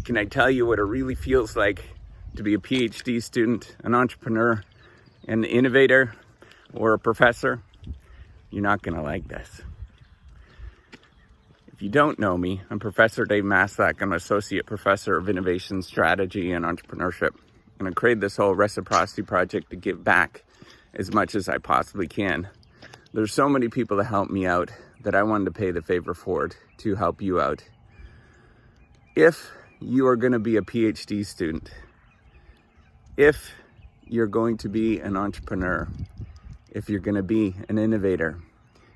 Can I tell you what it really feels like to be a PhD student, an entrepreneur, an innovator, or a professor? You're not going to like this. If you don't know me, I'm Professor Dave Maslach. I'm an associate professor of innovation, strategy, and entrepreneurship. And I created this whole reciprocity project to give back as much as I possibly can. There's so many people that help me out that I wanted to pay the favor forward to help you out. If you are going to be a PhD student, if you're going to be an entrepreneur, if you're going to be an innovator,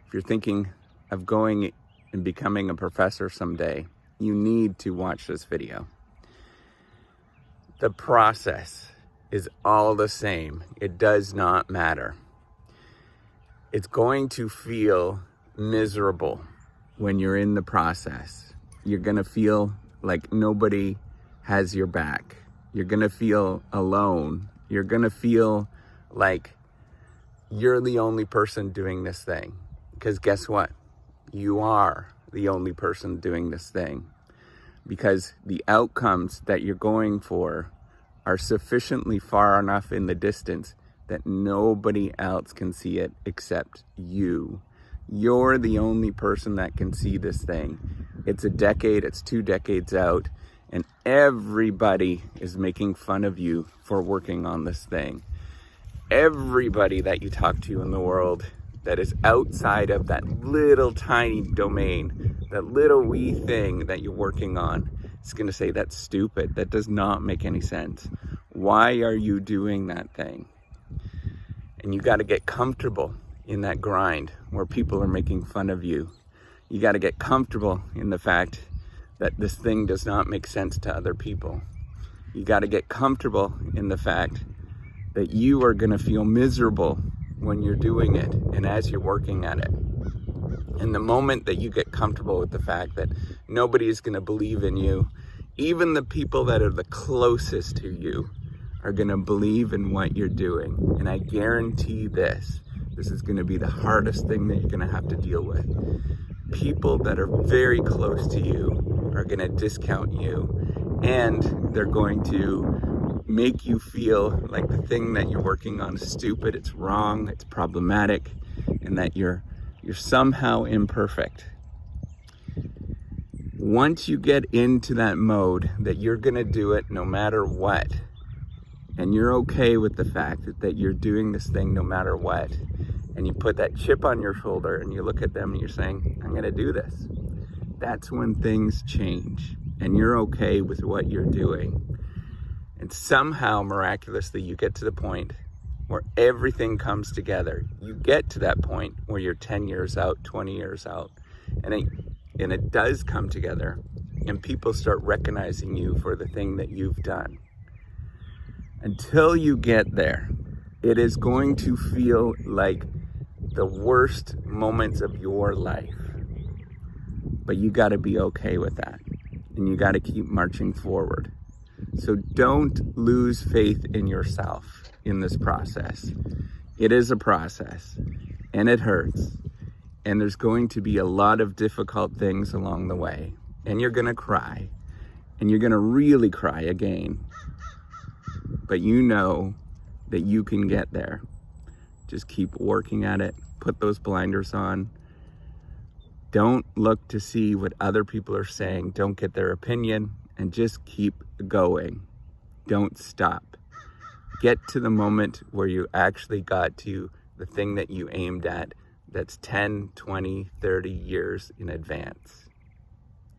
if you're thinking of going and becoming a professor someday, you need to watch this video. The process is all the same. It does not matter. It's going to feel miserable when you're in the process. You're going to feel like nobody has your back. You're going to feel alone. You're going to feel like you're the only person doing this thing. Because guess what? You are the only person doing this thing. Because the outcomes that you're going for are sufficiently far enough in the distance that nobody else can see it except you. You're the only person that can see this thing. It's a decade, it's 2 decades out, and everybody is making fun of you for working on this thing. Everybody that you talk to in the world that is outside of that little tiny domain, that little wee thing that you're working on, is going to say, that's stupid. That does not make any sense. Why are you doing that thing? And you got to get comfortable in that grind where people are making fun of you. You got to get comfortable in the fact that this thing does not make sense to other people. You got to get comfortable in the fact that you are going to feel miserable when you're doing it and as you're working at it. And the moment that you get comfortable with the fact that nobody is going to believe in you, even the people that are the closest to you are going to believe in what you're doing. And I guarantee this is going to be the hardest thing that you're going to have to deal with. People that are very close to you are going to discount you, and they're going to make you feel like the thing that you're working on is stupid, it's wrong, it's problematic, and that you're somehow imperfect. Once you get into that mode that you're going to do it no matter what, and you're okay with the fact that you're doing this thing no matter what, and you put that chip on your shoulder and you look at them and you're saying, I'm going to do this. That's when things change and you're okay with what you're doing. And somehow, miraculously, you get to the point where everything comes together. You get to that point where you're 10 years out, 20 years out, and it does come together, and people start recognizing you for the thing that you've done. Until you get there, it is going to feel like the worst moments of your life. But you got to be okay with that, and you got to keep marching forward. So don't lose faith in yourself in this process. It is a process, and it hurts, and there's going to be a lot of difficult things along the way, and you're going to cry, and you're going to really cry again. But you know that you can get there. Just keep working at it. Put those blinders on. Don't look to see what other people are saying. Don't get their opinion, and just keep going. Don't stop. Get to the moment where you actually got to the thing that you aimed at that's 10, 20, 30 years in advance.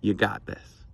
You got this.